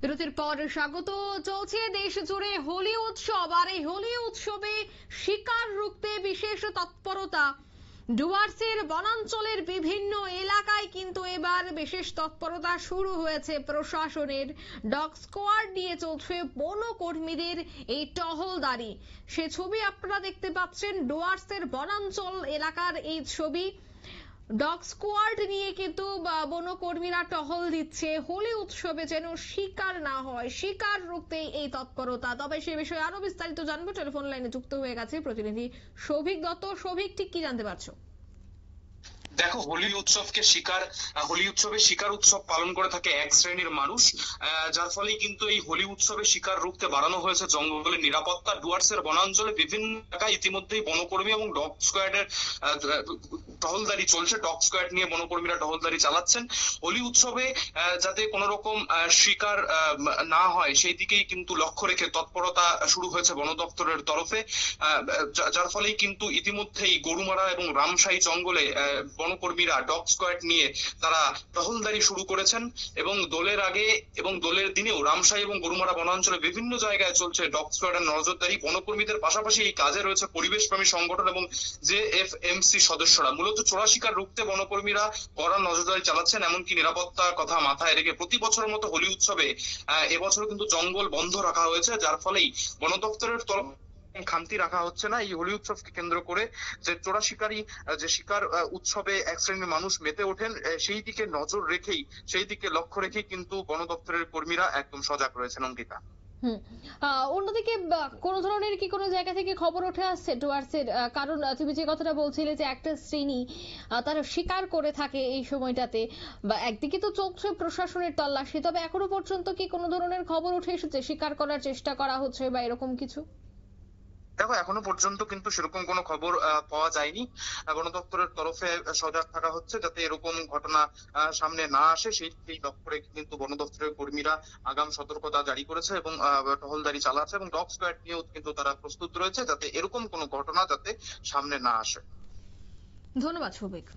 বিরতির পর স্বাগত। চলছে দেশ জুড়ে হোলি উৎসব, আর এই হোলি উৎসবে শিকার রুখতে বিশেষ তৎপরতা। ডুয়ার্সের বনাঞ্চলের বিভিন্ন এলাকায় কিন্তু এবার বিশেষ তৎপরতা শুরু হয়েছে প্রশাসনের। ডগ স্কোয়াড নিয়ে চলছে বনকর্মীদের এই টহলদারি। সে ছবি আপনারা দেখতে পাচ্ছেন, ডুয়ার্সের বনাঞ্চল এলাকার এই ছবি। ডগ স্কোয়াড নিয়ে কিন্তু বনকর্মীরা টহল দিচ্ছে, হোলি উৎসবে যেন শিকার না হয়, শিকার রুখতে এই তৎপরতা। তবে সে বিষয়ে আরো বিস্তারিত জানবো, টেলিফোন লাইনে যুক্ত হয়ে গেছে প্রতিনিধি সৌভিক দত্ত। সৌভিক, ঠিক কি জানতে পারছো? দেখো, হোলি উৎসবে শিকার উৎসব পালন করে থাকে এক শ্রেণীর মানুষ, যার ফলে কিন্তু এই হোলি উৎসবে শিকার রুখতে বাড়ানো হয়েছে জঙ্গলের নিরাপত্তা। ডুয়ার্সের বনাঞ্চলে বিভিন্ন এলাকায় ইতিমধ্যেই বনকর্মী এবং ডগ স্কোয়াডের টহলদারি চলছে। ডগ স্কোয়াড নিয়ে বনকর্মীরা টহলদারি চালাচ্ছেন। হোলি উৎসবে যাতে কোনো রকম শিকার না হয় সেই দিকেই কিন্তু লক্ষ্য রেখে তৎপরতা শুরু হয়েছে বন দপ্তরের তরফে, যার ফলেই কিন্তু ইতিমধ্যেই গরুমারা এবং রামশাহী জঙ্গলে বনকর্মীরা ডগ স্কোয়াড নিয়ে তারা টহলদারি শুরু করেছেন। এবং দোলের আগে এবং দোলের দিনেও রামশাহী এবং গরুমারা বনাঞ্চলে বিভিন্ন জায়গায় চলছে ডগ স্কোয়াডের নজরদারি। বনকর্মীদের পাশাপাশি এই কাজে রয়েছে পরিবেশপ্রেমী সংগঠন এবং জেএফএমসি সদস্যরা। মূলত চোরা শিকার রুখতে বনকর্মীরা কড়া নজরদারি চালাচ্ছেন। এমনকি নিরাপত্তার কথা মাথায় রেখে প্রতি বছরের মতো হোলি উৎসবে এবছরও কিন্তু জঙ্গল বন্ধ রাখা হয়েছে, যার ফলেই বন দপ্তরের তরফ খামতি রাখা হচ্ছে না এই হোলি উৎসবকে কেন্দ্র করে। যে চোরা শিকারী যে শিকার উৎসবে এক শ্রেণীর মানুষ মেতে ওঠেন, সেই দিকে নজর রেখেই, সেই দিকে লক্ষ্য রেখেই কিন্তু বন দপ্তরের কর্মীরা একদম সজাগ রয়েছেন। অঙ্কিতা, অন্যদিকে কোন ধরনের কি কোনো জায়গা থেকে খবর উঠে আসছে ডুয়ার্সের? কারণ তুমি যে কথাটা বলছিলে যে একটা শ্রেণী তারা শিকার করে থাকে এই সময়টাতে, বা একদিকে তো চলছে প্রশাসনের তল্লাশি, তবে এখনো পর্যন্ত কি কোনো ধরনের খবর উঠে এসেছে শিকার করার চেষ্টা করা হচ্ছে বা এরকম কিছু? দেখো, এখনো পর্যন্ত কিন্তু সেরকম কোনো খবর পাওয়া যায়নি। বন দপ্তরের তরফে সজাগ থাকা হচ্ছে যাতে এরকম ঘটনা সামনে না আসে, সেই লক্ষ্য রেখে কিন্তু বন দপ্তরের কর্মীরা আগাম সতর্কতা জারি করেছে এবং টহলদারি চালাচ্ছে এবং ডগ স্কোয়াড নিয়েও কিন্তু তারা প্রস্তুত রয়েছে যাতে এরকম কোনো ঘটনা যাতে সামনে না আসে। ধন্যবাদ সৌভিক।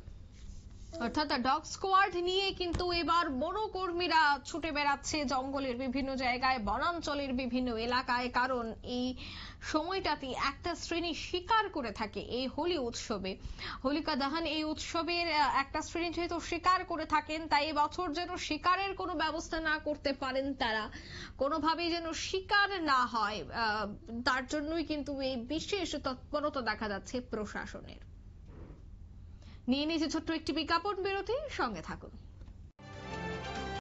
অর্থাৎ ডগ স্কোয়াড নিয়ে কিন্তু এবার বনকর্মীরা ছুটে বেড়াচ্ছে জঙ্গলের বিভিন্ন জায়গায়, বনাঞ্চলের বিভিন্ন এলাকায়। কারণ এই সময়টাতে একটা শ্রেণী শিকার করে থাকে এই হোলি উৎসবে। হোলিকা দহন এই উৎসবের একটা শ্রেণী যেহেতু শিকার করে থাকেন, তাই এবছর যেন শিকারের কোনো ব্যবস্থা না করতে পারেন তারা, কোনোভাবেই যেন শিকার না হয়, তার জন্যই কিন্তু এই বিশেষ তৎপরতা দেখা যাচ্ছে প্রশাসনের। নিয়ে নিয়েছে ছোট্ট একটি বিজ্ঞাপন বিরতি, সঙ্গে থাকুন।